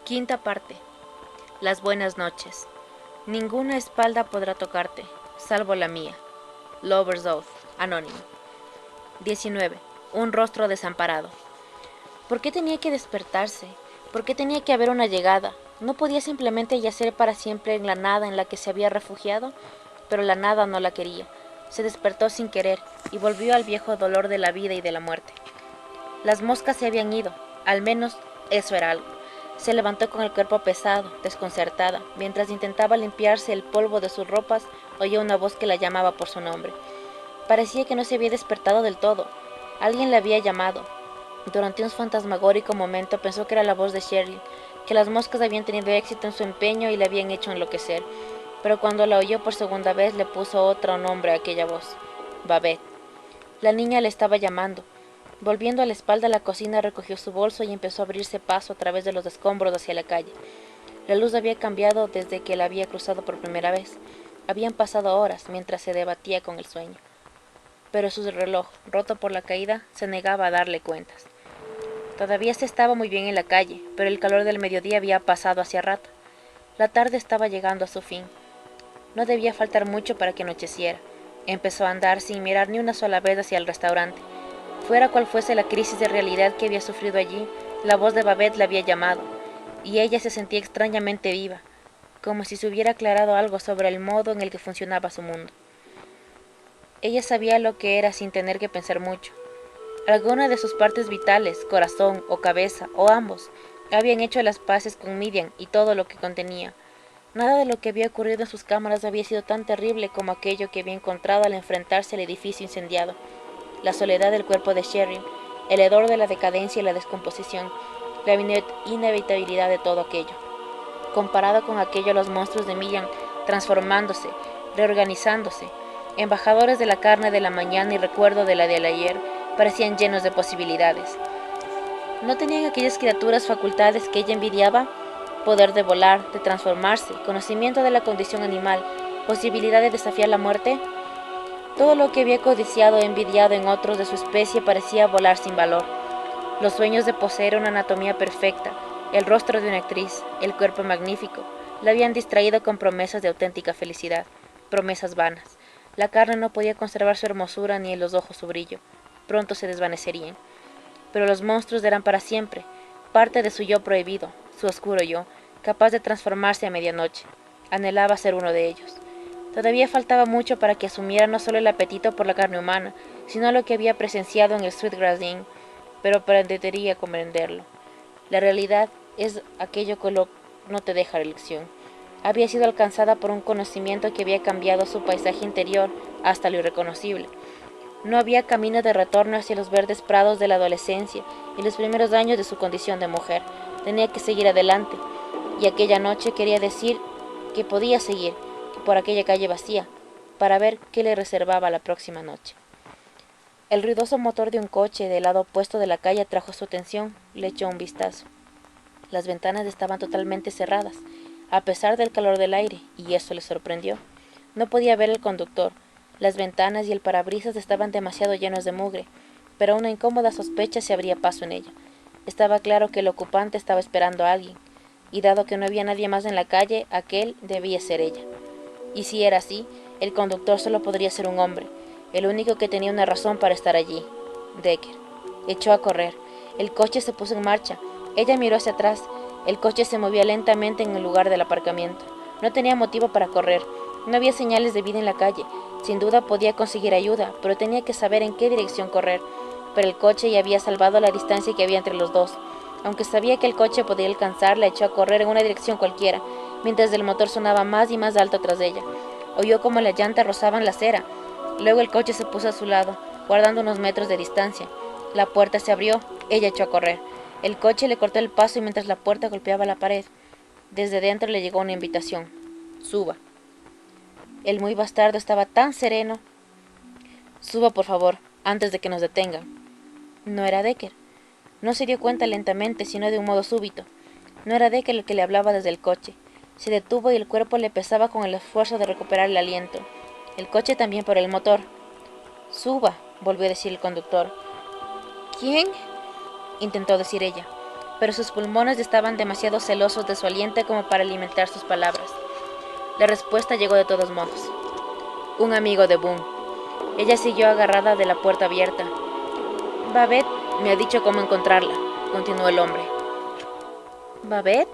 Quinta parte. Las buenas noches. Ninguna espalda podrá tocarte, salvo la mía. Lover's Oath, anónimo. 19. Un rostro desamparado. ¿Por qué tenía que despertarse? ¿Por qué tenía que haber una llegada? ¿No podía simplemente yacer para siempre en la nada en la que se había refugiado? Pero la nada no la quería. Se despertó sin querer y volvió al viejo dolor de la vida y de la muerte. Las moscas se habían ido, al menos eso era algo. Se levantó con el cuerpo pesado, desconcertada. Mientras intentaba limpiarse el polvo de sus ropas, oyó una voz que la llamaba por su nombre. Parecía que no se había despertado del todo. Alguien la había llamado. Durante un fantasmagórico momento pensó que era la voz de Cheryl, que las moscas habían tenido éxito en su empeño y le habían hecho enloquecer. Pero cuando la oyó por segunda vez le puso otro nombre a aquella voz. Babette. La niña le estaba llamando. Volviendo a la espalda a la cocina, recogió su bolso y empezó a abrirse paso a través de los escombros hacia la calle. La luz había cambiado desde que la había cruzado por primera vez. Habían pasado horas mientras se debatía con el sueño. Pero su reloj, roto por la caída, se negaba a darle cuentas. Todavía se estaba muy bien en la calle, pero el calor del mediodía había pasado hacía rato. La tarde estaba llegando a su fin. No debía faltar mucho para que anocheciera. Empezó a andar sin mirar ni una sola vez hacia el restaurante. Fuera cual fuese la crisis de realidad que había sufrido allí, la voz de Babette la había llamado, y ella se sentía extrañamente viva, como si se hubiera aclarado algo sobre el modo en el que funcionaba su mundo. Ella sabía lo que era sin tener que pensar mucho. Alguna de sus partes vitales, corazón o cabeza, o ambos, habían hecho las paces con Miriam y todo lo que contenía. Nada de lo que había ocurrido en sus cámaras había sido tan terrible como aquello que había encontrado al enfrentarse al edificio incendiado. La soledad del cuerpo de Cheryl, el hedor de la decadencia y la descomposición, la inevitabilidad de todo aquello. Comparado con aquello, los monstruos de Miriam, transformándose, reorganizándose, embajadores de la carne de la mañana y recuerdo de la del ayer, parecían llenos de posibilidades. ¿No tenían aquellas criaturas facultades que ella envidiaba? Poder de volar, de transformarse, conocimiento de la condición animal, posibilidad de desafiar la muerte. Todo lo que había codiciado e envidiado en otros de su especie parecía volar sin valor. Los sueños de poseer una anatomía perfecta, el rostro de una actriz, el cuerpo magnífico, la habían distraído con promesas de auténtica felicidad, promesas vanas. La carne no podía conservar su hermosura ni en los ojos su brillo. Pronto se desvanecerían. Pero los monstruos eran para siempre, parte de su yo prohibido, su oscuro yo, capaz de transformarse a medianoche. Anhelaba ser uno de ellos. Todavía faltaba mucho para que asumiera no solo el apetito por la carne humana, sino lo que había presenciado en el Sweetgrass Inn, pero pretendería comprenderlo. La realidad es aquello que no te deja elección. Había sido alcanzada por un conocimiento que había cambiado su paisaje interior hasta lo irreconocible. No había camino de retorno hacia los verdes prados de la adolescencia y los primeros años de su condición de mujer. Tenía que seguir adelante, y aquella noche quería decir que podía seguir, por aquella calle vacía, para ver qué le reservaba la próxima noche. El ruidoso motor de un coche del lado opuesto de la calle atrajo su atención. Le echó un vistazo. Las ventanas estaban totalmente cerradas, a pesar del calor del aire, y eso le sorprendió. No podía ver el conductor. Las ventanas y el parabrisas estaban demasiado llenos de mugre, pero una incómoda sospecha se abría paso en ella. Estaba claro que el ocupante estaba esperando a alguien, y dado que no había nadie más en la calle, aquel debía ser ella. Y si era así, el conductor solo podría ser un hombre, el único que tenía una razón para estar allí. Decker. Echó a correr. El coche se puso en marcha. Ella miró hacia atrás. El coche se movía lentamente en el lugar del aparcamiento. No tenía motivo para correr. No había señales de vida en la calle. Sin duda podía conseguir ayuda, pero tenía que saber en qué dirección correr. Pero el coche ya había salvado la distancia que había entre los dos. Aunque sabía que el coche podía alcanzarla, echó a correr en una dirección cualquiera, mientras el motor sonaba más y más alto tras ella. Oyó como las llantas rozaban la acera. Luego el coche se puso a su lado, guardando unos metros de distancia. La puerta se abrió. Ella echó a correr. El coche le cortó el paso y mientras la puerta golpeaba la pared, desde dentro le llegó una invitación. Suba. El muy bastardo estaba tan sereno. Suba, por favor, antes de que nos detengan. No era Decker. No se dio cuenta lentamente, sino de un modo súbito. No era Decker el que le hablaba desde el coche. Se detuvo y el cuerpo le pesaba con el esfuerzo de recuperar el aliento. El coche también por el motor. Suba, volvió a decir el conductor. ¿Quién? Intentó decir ella, pero sus pulmones estaban demasiado celosos de su aliento como para alimentar sus palabras. La respuesta llegó de todos modos. Un amigo de Boone. Ella siguió agarrada de la puerta abierta. Babette me ha dicho cómo encontrarla, continuó el hombre. ¿Babette?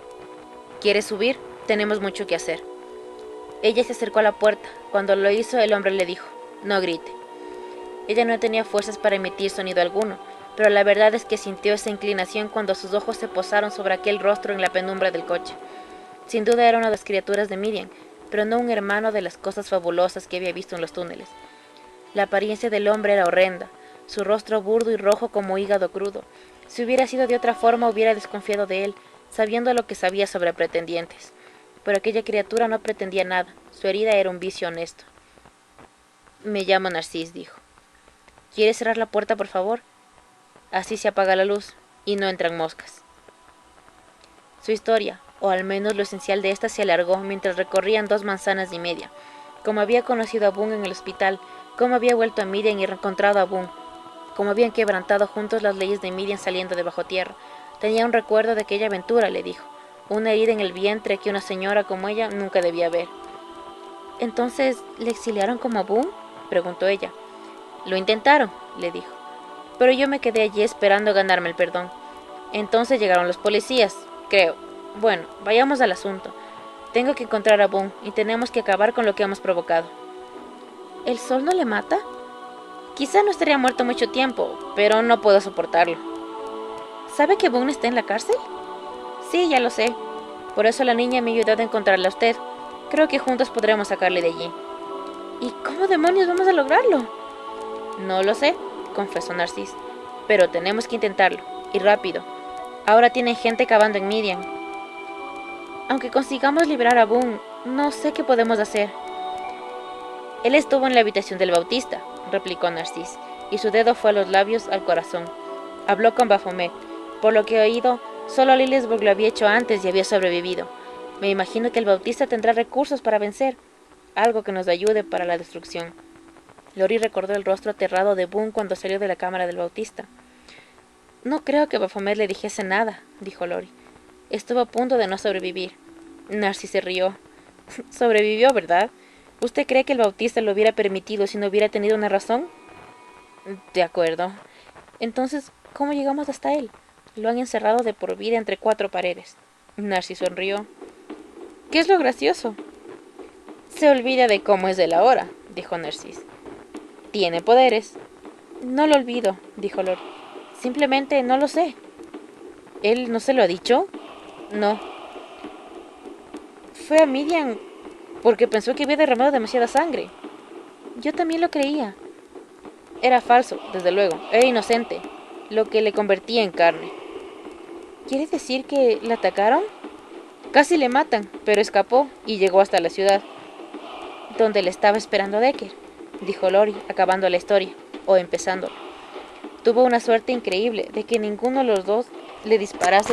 ¿Quieres subir? Tenemos mucho que hacer. Ella se acercó a la puerta. Cuando lo hizo, el hombre le dijo, no grite. Ella no tenía fuerzas para emitir sonido alguno, pero la verdad es que sintió esa inclinación cuando sus ojos se posaron sobre aquel rostro en la penumbra del coche. Sin duda era una de las criaturas de Miriam, pero no un hermano de las cosas fabulosas que había visto en los túneles. La apariencia del hombre era horrenda, su rostro burdo y rojo como hígado crudo. Si hubiera sido de otra forma hubiera desconfiado de él, sabiendo lo que sabía sobre pretendientes. Pero aquella criatura no pretendía nada, su herida era un vicio honesto. Me llamo Narcís, dijo. ¿Quieres cerrar la puerta, por favor? Así se apaga la luz y no entran moscas. Su historia, o al menos lo esencial de esta, se alargó mientras recorrían 2 manzanas y media. Cómo había conocido a Boone en el hospital, cómo había vuelto a Miriam y reencontrado a Boone, cómo habían quebrantado juntos las leyes de Miriam saliendo de bajo tierra. Tenía un recuerdo de aquella aventura, le dijo, una herida en el vientre que una señora como ella nunca debía ver. ¿Entonces le exiliaron como a Boone?, preguntó ella. Lo intentaron, le dijo, pero yo me quedé allí esperando ganarme el perdón. Entonces llegaron los policías, creo. Bueno, vayamos al asunto. Tengo que encontrar a Boone y tenemos que acabar con lo que hemos provocado. ¿El sol no le mata? Quizá no estaría muerto mucho tiempo, pero no puedo soportarlo. ¿Sabe que Boone está en la cárcel? Sí, ya lo sé. Por eso la niña me ayudó a encontrarle a usted. Creo que juntos podremos sacarle de allí. ¿Y cómo demonios vamos a lograrlo? No lo sé, confesó Narcís, pero tenemos que intentarlo, y rápido. Ahora tienen gente cavando en Miriam. Aunque consigamos liberar a Boone, no sé qué podemos hacer. Él estuvo en la habitación del Bautista, replicó Narcís, y su dedo fue a los labios al corazón. Habló con Baphomet. Por lo que he oído, solo Lilesburg lo había hecho antes y había sobrevivido. Me imagino que el Bautista tendrá recursos para vencer, algo que nos ayude para la destrucción. Lori recordó el rostro aterrado de Boone cuando salió de la cámara del Bautista. No creo que Baphomet le dijese nada, dijo Lori. Estuvo a punto de no sobrevivir. Narcís se rió. Sobrevivió, ¿verdad? ¿Usted cree que el Bautista lo hubiera permitido si no hubiera tenido una razón? De acuerdo. Entonces, ¿cómo llegamos hasta él? Lo han encerrado de por vida entre 4 paredes. Narcís sonrió. ¿Qué es lo gracioso? Se olvida de cómo es él ahora, dijo Narcís. Tiene poderes. No lo olvido, dijo Lori. Simplemente no lo sé. ¿Él no se lo ha dicho? No. Fue a Miriam porque pensó que había derramado demasiada sangre. Yo también lo creía. Era falso, desde luego. Era inocente, lo que le convertía en carne. ¿Quiere decir que la atacaron? Casi le matan, pero escapó y llegó hasta la ciudad, donde le estaba esperando Decker, dijo Lori, acabando la historia, o empezándola. Tuvo una suerte increíble de que ninguno de los dos disparos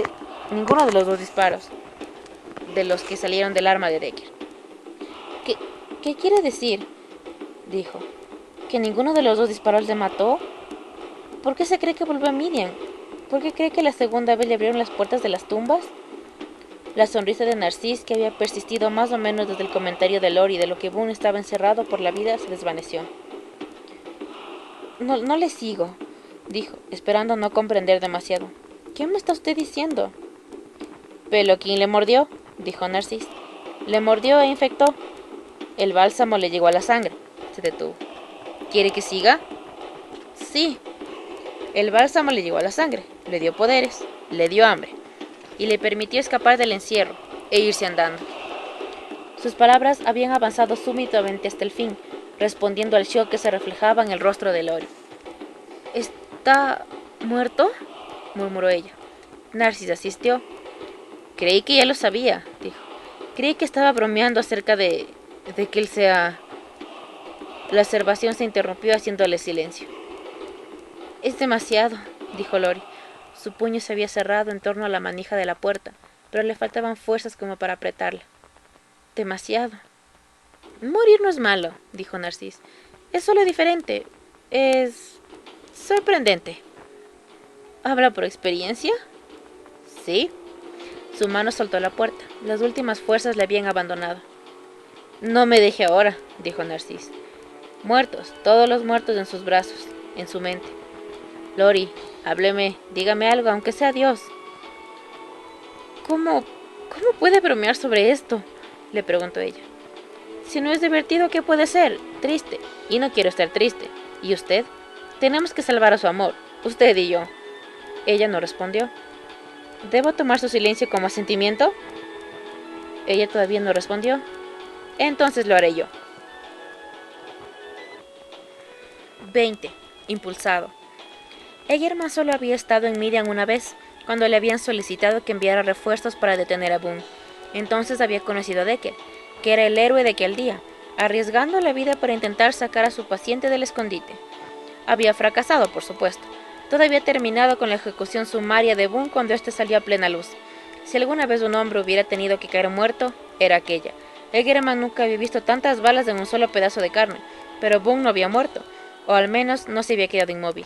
de los que salieron del arma de Decker. ¿Qué quiere decir? Dijo. ¿Que ninguno de los 2 disparos le mató? ¿Por qué se cree que volvió a Miriam? ¿Por qué cree que la segunda vez le abrieron las puertas de las tumbas? La sonrisa de Narcís, que había persistido más o menos desde el comentario de Lori de lo que Boone estaba encerrado por la vida, se desvaneció. No le sigo, dijo, esperando no comprender demasiado. ¿Qué me está usted diciendo? Peloquín le mordió, dijo Narcís. Le mordió e infectó. El bálsamo le llegó a la sangre. Se detuvo. ¿Quiere que siga? Sí. El bálsamo le llegó a la sangre, le dio poderes, le dio hambre, y le permitió escapar del encierro e irse andando. Sus palabras habían avanzado súbitamente hasta el fin, respondiendo al shock que se reflejaba en el rostro de Lori. ¿Está muerto?, murmuró ella. Narcís asistió. Creí que ya lo sabía, dijo. Creí que estaba bromeando acerca de que él sea... La observación se interrumpió haciéndole silencio. Es demasiado, dijo Lori. Su puño se había cerrado en torno a la manija de la puerta, pero le faltaban fuerzas como para apretarla. Demasiado. Morir no es malo, dijo Narcís. Es solo diferente. Es sorprendente. ¿Habla por experiencia? ¿Sí? Su mano soltó la puerta. Las últimas fuerzas le habían abandonado. No me deje ahora, dijo Narcís. Muertos, todos los muertos en sus brazos, en su mente. Lori, hábleme, dígame algo, aunque sea Dios. ¿Cómo puede bromear sobre esto?, le preguntó ella. Si no es divertido, ¿qué puede ser? Triste. Y no quiero estar triste. ¿Y usted? Tenemos que salvar a su amor, usted y yo. Ella no respondió. ¿Debo tomar su silencio como asentimiento? Ella todavía no respondió. Entonces lo haré yo. 20. Impulsado. Egerman solo había estado en Miriam una vez, cuando le habían solicitado que enviara refuerzos para detener a Boone. Entonces había conocido a Decker, que era el héroe de aquel día, arriesgando la vida para intentar sacar a su paciente del escondite. Había fracasado, por supuesto. Todo había terminado con la ejecución sumaria de Boone cuando éste salió a plena luz. Si alguna vez un hombre hubiera tenido que caer muerto, era aquella. Egerman nunca había visto tantas balas en un solo pedazo de carne, pero Boone no había muerto, o al menos no se había quedado inmóvil.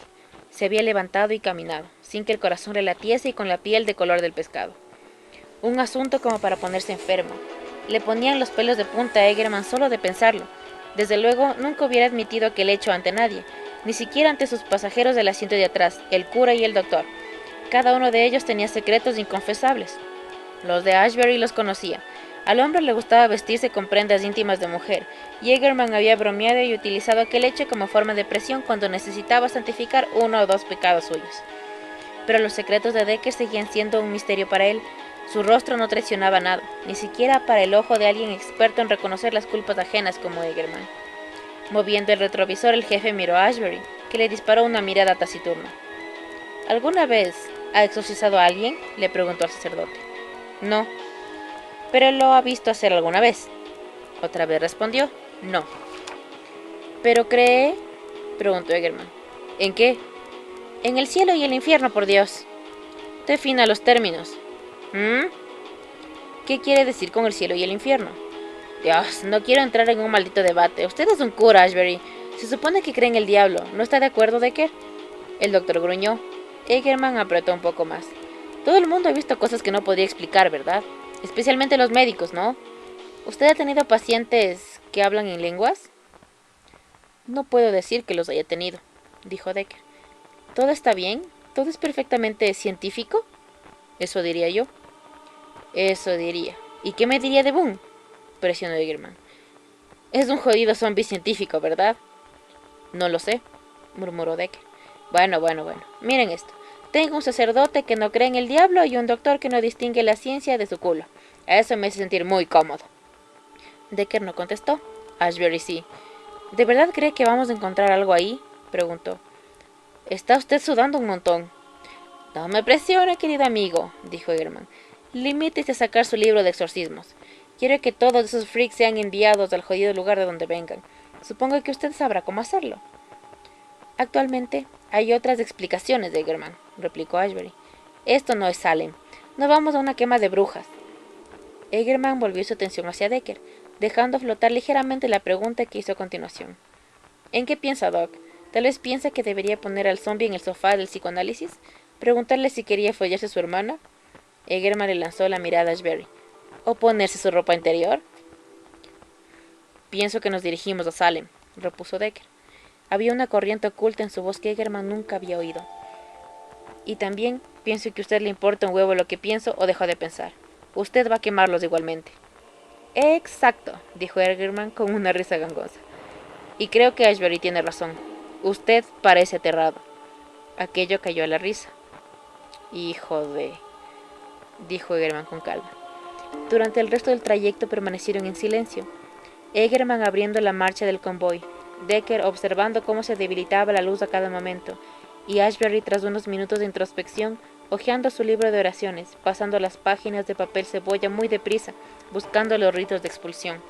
Se había levantado y caminado, sin que el corazón le latiese y con la piel de color del pescado. Un asunto como para ponerse enfermo. Le ponían los pelos de punta a Egerman solo de pensarlo. Desde luego, nunca hubiera admitido aquel hecho ante nadie, ni siquiera ante sus pasajeros del asiento de atrás, el cura y el doctor. Cada uno de ellos tenía secretos inconfesables. Los de Ashbury los conocía. Al hombre le gustaba vestirse con prendas íntimas de mujer, y Egerman había bromeado y utilizado aquel hecho como forma de presión cuando necesitaba santificar uno o dos pecados suyos. Pero los secretos de Decker seguían siendo un misterio para él. Su rostro no traicionaba nada, ni siquiera para el ojo de alguien experto en reconocer las culpas ajenas como Egerman. Moviendo el retrovisor, el jefe miró a Ashbury, que le disparó una mirada taciturna. ¿Alguna vez ha exorcizado a alguien?, le preguntó al sacerdote. No. ¿Pero lo ha visto hacer alguna vez? Otra vez respondió, no. ¿Pero cree?, preguntó Egerman. ¿En qué? En el cielo y el infierno, por Dios. Defina los términos. ¿Qué quiere decir con el cielo y el infierno? Dios, no quiero entrar en un maldito debate. Usted es un cura, Ashbury. Se supone que cree en el diablo. ¿No está de acuerdo, Decker? El doctor gruñó. Egerman apretó un poco más. Todo el mundo ha visto cosas que no podría explicar, ¿verdad? Especialmente los médicos, ¿no? ¿Usted ha tenido pacientes que hablan en lenguas? No puedo decir que los haya tenido, dijo Decker. ¿Todo está bien? ¿Todo es perfectamente científico? Eso diría yo. Eso diría. ¿Y qué me diría de Boone?, presionó Egerman. Es un jodido zombie científico, ¿verdad? No lo sé, murmuró Decker. Bueno. Miren esto. Tengo un sacerdote que no cree en el diablo y un doctor que no distingue la ciencia de su culo. Eso me hace sentir muy cómodo. Decker no contestó. Ashbury sí. ¿De verdad cree que vamos a encontrar algo ahí?, preguntó. Está usted sudando un montón. No me presione, querido amigo, dijo Egerman. Limítese a sacar su libro de exorcismos. Quiero que todos esos freaks sean enviados al jodido lugar de donde vengan. Supongo que usted sabrá cómo hacerlo. Actualmente hay otras explicaciones de Egerman, replicó Ashbury. Esto no es Salem. No vamos a una quema de brujas. Egerman volvió su atención hacia Decker, dejando flotar ligeramente la pregunta que hizo a continuación. ¿En qué piensa, Doc? ¿Tal vez piensa que debería poner al zombie en el sofá del psicoanálisis? ¿Preguntarle si quería follarse a su hermana? Egerman le lanzó la mirada a Ashbury. ¿O ponerse su ropa interior? Pienso que nos dirigimos a Salem, repuso Decker. Había una corriente oculta en su voz que Egerman nunca había oído. Y también pienso que a usted le importa un huevo lo que pienso o dejo de pensar. Usted va a quemarlos igualmente. Exacto, dijo Egerman con una risa gangosa. Y creo que Ashbury tiene razón. Usted parece aterrado. Aquello cayó a la risa. Hijo de... dijo Egerman con calma. Durante el resto del trayecto permanecieron en silencio. Egerman abriendo la marcha del convoy, Decker observando cómo se debilitaba la luz a cada momento, y Ashbury, tras unos minutos de introspección, hojeando su libro de oraciones, pasando las páginas de papel cebolla muy deprisa, buscando los ritos de expulsión.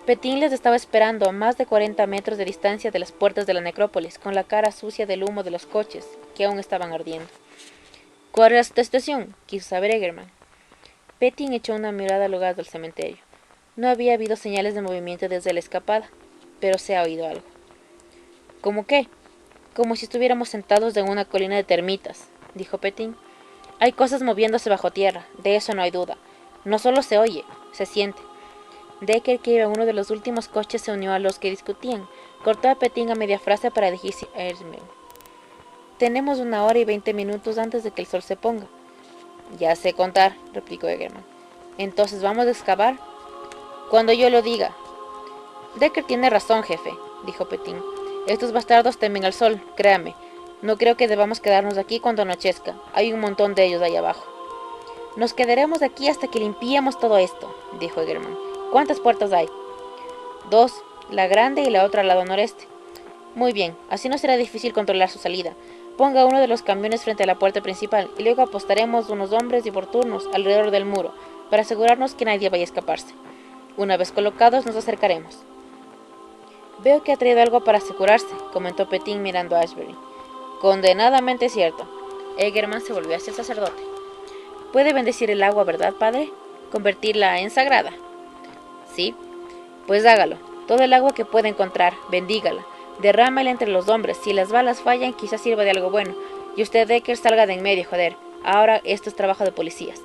Petín les estaba esperando a más de 40 metros de distancia de las puertas de la necrópolis, con la cara sucia del humo de los coches, que aún estaban ardiendo. ¿Cuál era su estación?, quiso saber Egerman. Petín echó una mirada al lugar del cementerio. No había habido señales de movimiento desde la escapada, pero se ha oído algo. ¿Cómo qué? Como si estuviéramos sentados en una colina de termitas, dijo Petín. Hay cosas moviéndose bajo tierra, de eso no hay duda. No solo se oye, se siente. Decker, que iba en uno de los últimos coches, se unió a los que discutían. Cortó a Petín a media frase para dirigirse a Ersmen. Tenemos 1 hora y 20 minutos antes de que el sol se ponga. Ya sé contar, replicó Egerman. Entonces, ¿vamos a excavar? Cuando yo lo diga. Decker tiene razón, jefe, dijo Petín. Estos bastardos temen al sol, créame. No creo que debamos quedarnos aquí cuando anochezca. Hay un montón de ellos ahí abajo. Nos quedaremos aquí hasta que limpiemos todo esto, dijo Egerman. ¿Cuántas puertas hay? 2, la grande y la otra al lado noreste. Muy bien, así no será difícil controlar su salida. Ponga uno de los camiones frente a la puerta principal y luego apostaremos unos hombres y por turnos alrededor del muro para asegurarnos que nadie vaya a escaparse. Una vez colocados nos acercaremos. Veo que ha traído algo para asegurarse, comentó Petín mirando a Ashbury. Condenadamente cierto. Egerman se volvió hacia el sacerdote. Puede bendecir el agua, ¿verdad, padre? Convertirla en sagrada. Sí, pues hágalo. Todo el agua que pueda encontrar, bendígala. Derrámela entre los hombres. Si las balas fallan, quizás sirva de algo bueno. Y usted, Decker, salga de en medio, joder. Ahora esto es trabajo de policías.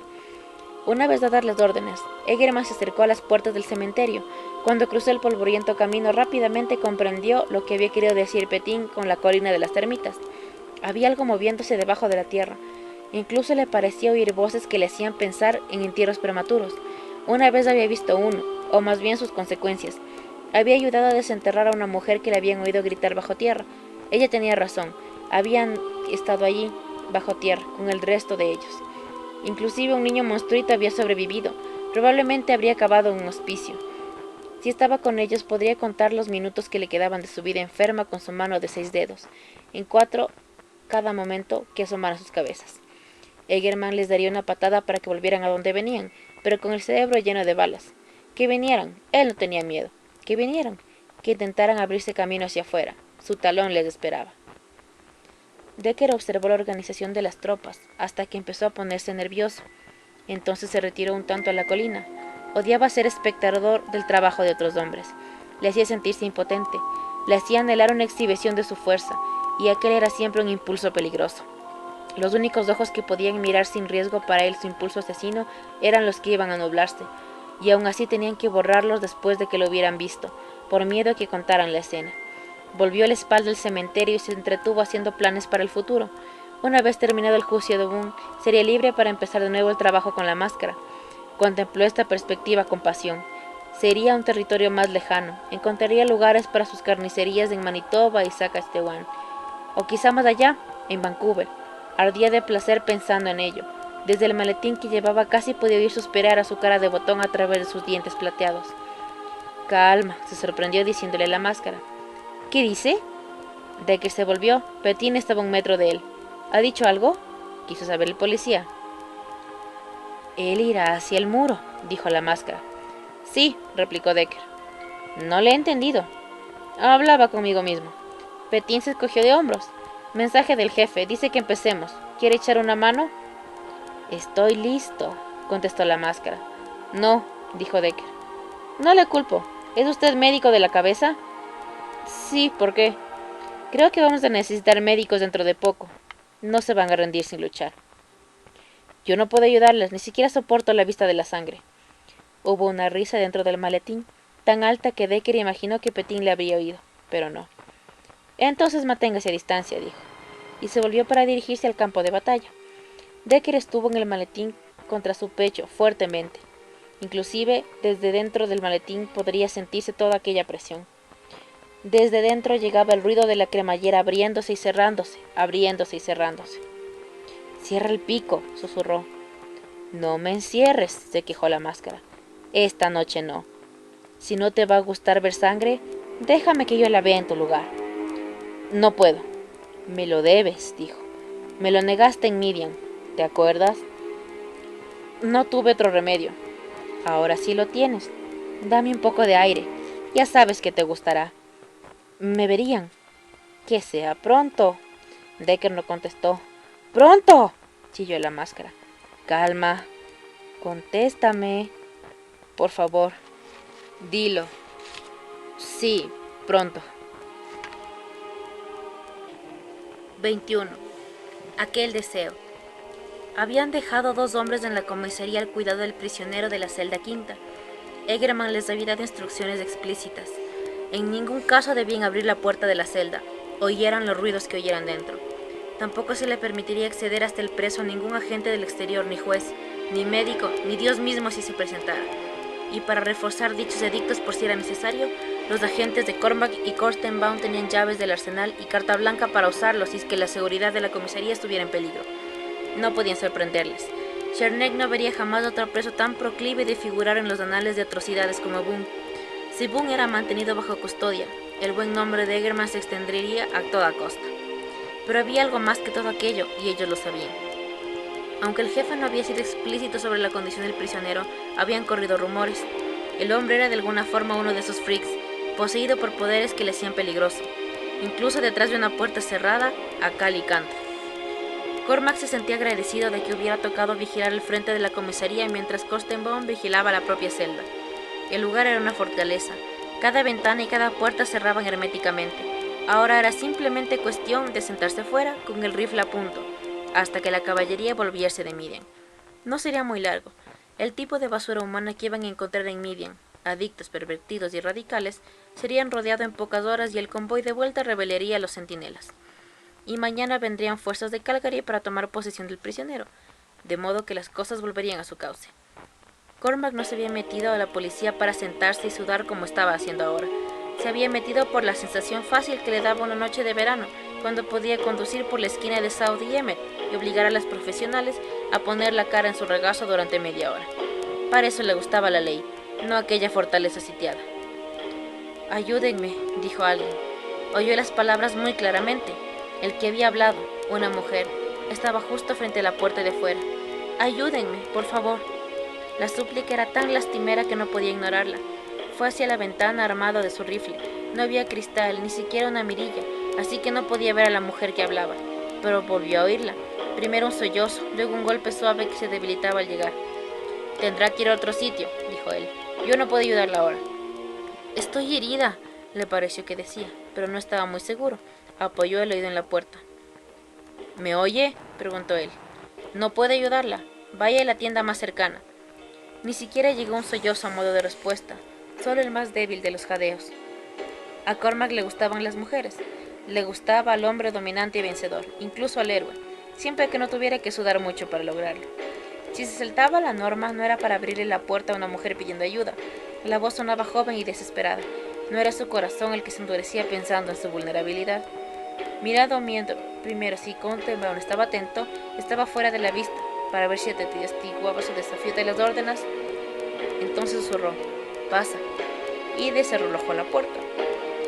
Una vez dadas las órdenes, Egerman se acercó a las puertas del cementerio. Cuando cruzó el polvoriento camino, rápidamente comprendió lo que había querido decir Petín con la colina de las termitas. Había algo moviéndose debajo de la tierra. Incluso le pareció oír voces que le hacían pensar en entierros prematuros. Una vez había visto uno, o más bien sus consecuencias. Había ayudado a desenterrar a una mujer que le habían oído gritar bajo tierra. Ella tenía razón. Habían estado allí, bajo tierra, con el resto de ellos. Inclusive un niño monstruito había sobrevivido. Probablemente habría acabado en un hospicio. Si estaba con ellos, podría contar los minutos que le quedaban de su vida enferma con su mano de 6 dedos, en 4 cada momento que asomara sus cabezas. Egerman les daría una patada para que volvieran a donde venían, pero con el cerebro lleno de balas. Que vinieran, él no tenía miedo. Que vinieran, que intentaran abrirse camino hacia afuera. Su talón les esperaba. Decker observó la organización de las tropas, hasta que empezó a ponerse nervioso. Entonces se retiró un tanto a la colina. Odiaba ser espectador del trabajo de otros hombres. Le hacía sentirse impotente, le hacía anhelar una exhibición de su fuerza, y aquel era siempre un impulso peligroso. Los únicos ojos que podían mirar sin riesgo para él su impulso asesino eran los que iban a nublarse, y aún así tenían que borrarlos después de que lo hubieran visto, por miedo a que contaran la escena. Volvió a la espalda del cementerio y se entretuvo haciendo planes para el futuro. Una vez terminado el juicio de Boone, sería libre para empezar de nuevo el trabajo con la máscara. Contempló esta perspectiva con pasión. Sería un territorio más lejano, encontraría lugares para sus carnicerías en Manitoba y Saskatchewan, o quizá más allá, en Vancouver. Ardía de placer pensando en ello. Desde el maletín que llevaba casi podía oír suspirar a su cara de botón a través de sus dientes plateados. Calma, se sorprendió diciéndole la máscara. ¿Qué dice? Decker se volvió. Petín estaba a 1 metro de él. ¿Ha dicho algo? Quiso saber el policía. Él irá hacia el muro, dijo la máscara. Sí, replicó Decker. No le he entendido. Hablaba conmigo mismo. Petín se escogió de hombros. Mensaje del jefe, dice que empecemos. ¿Quiere echar una mano? Estoy listo, contestó la máscara. No, dijo Decker. No le culpo. ¿Es usted médico de la cabeza? Sí, ¿por qué? Creo que vamos a necesitar médicos dentro de poco. No se van a rendir sin luchar. Yo no puedo ayudarles, ni siquiera soporto la vista de la sangre. Hubo una risa dentro del maletín, tan alta que Decker imaginó que Petín le habría oído, pero no. Entonces manténgase a distancia, dijo, y se volvió para dirigirse al campo de batalla. Decker estuvo en el maletín contra su pecho, fuertemente. Inclusive, desde dentro del maletín podría sentirse toda aquella presión. Desde dentro llegaba el ruido de la cremallera abriéndose y cerrándose, abriéndose y cerrándose. Cierra el pico, susurró. No me encierres, se quejó la máscara. Esta noche no. Si no te va a gustar ver sangre, déjame que yo la vea en tu lugar. No puedo. Me lo debes, dijo. Me lo negaste en Midian, ¿te acuerdas? No tuve otro remedio. Ahora sí lo tienes. Dame un poco de aire. Ya sabes que te gustará. Me verían. Que sea pronto. Decker no contestó. ¡Pronto!, chilló la máscara. Calma. Contéstame. Por favor. Dilo. Sí, pronto. 21. Aquel deseo. Habían dejado 2 hombres en la comisaría al cuidado del prisionero de la celda quinta. Egerman les había dado instrucciones explícitas. En ningún caso debían abrir la puerta de la celda, oyeran los ruidos que oyeran dentro. Tampoco se le permitiría acceder hasta el preso a ningún agente del exterior, ni juez, ni médico, ni Dios mismo si se presentara. Y para reforzar dichos edictos por si era necesario, los agentes de Cormac y Corstenbaum tenían llaves del arsenal y carta blanca para usarlos si es que la seguridad de la comisaría estuviera en peligro. No podían sorprenderles. Chernek no vería jamás otro preso tan proclive de figurar en los anales de atrocidades como Boone. Si Boone era mantenido bajo custodia, el buen nombre de Egerman se extendería a toda costa. Pero había algo más que todo aquello, y ellos lo sabían. Aunque el jefe no había sido explícito sobre la condición del prisionero, habían corrido rumores. El hombre era de alguna forma uno de esos freaks, poseído por poderes que le hacían peligroso. Incluso detrás de una puerta cerrada, a cal y canto. Cormac se sentía agradecido de que hubiera tocado vigilar el frente de la comisaría mientras Corstenbaum vigilaba la propia celda. El lugar era una fortaleza. Cada ventana y cada puerta cerraban herméticamente. Ahora era simplemente cuestión de sentarse fuera con el rifle a punto, hasta que la caballería volviese de Midian. No sería muy largo. El tipo de basura humana que iban a encontrar en Midian, adictos, pervertidos y radicales, serían rodeados en pocas horas y el convoy de vuelta revelaría a los centinelas. Y mañana vendrían fuerzas de Calgary para tomar posesión del prisionero, de modo que las cosas volverían a su cauce. Cormac no se había metido a la policía para sentarse y sudar como estaba haciendo ahora. Se había metido por la sensación fácil que le daba una noche de verano, cuando podía conducir por la esquina de South y Emmet y obligar a las profesionales a poner la cara en su regazo durante media hora. Para eso le gustaba la ley, no aquella fortaleza sitiada. «Ayúdenme», dijo alguien. Oyó las palabras muy claramente. El que había hablado, una mujer, estaba justo frente a la puerta de fuera. «Ayúdenme, por favor». La súplica era tan lastimera que no podía ignorarla. Fue hacia la ventana armado de su rifle. No había cristal, ni siquiera una mirilla, así que no podía ver a la mujer que hablaba. Pero volvió a oírla. Primero un sollozo, luego un golpe suave que se debilitaba al llegar. «Tendrá que ir a otro sitio», dijo él. «Yo no puedo ayudarla ahora». «Estoy herida», le pareció que decía, pero no estaba muy seguro. Apoyó el oído en la puerta. «¿Me oye?», preguntó él. «No puede ayudarla. Vaya a la tienda más cercana». Ni siquiera llegó un sollozo a modo de respuesta, solo el más débil de los jadeos. A Cormac le gustaban las mujeres. Le gustaba al hombre dominante y vencedor, incluso al héroe, siempre que no tuviera que sudar mucho para lograrlo. Si se saltaba la norma, no era para abrirle la puerta a una mujer pidiendo ayuda. La voz sonaba joven y desesperada. No era su corazón el que se endurecía pensando en su vulnerabilidad. Mirado mientras, primero si Corstenbaum estaba atento, estaba fuera de la vista, para ver si atestiguaba su desafío de las órdenes. Entonces susurró: «Pasa», y desarrolojó la puerta.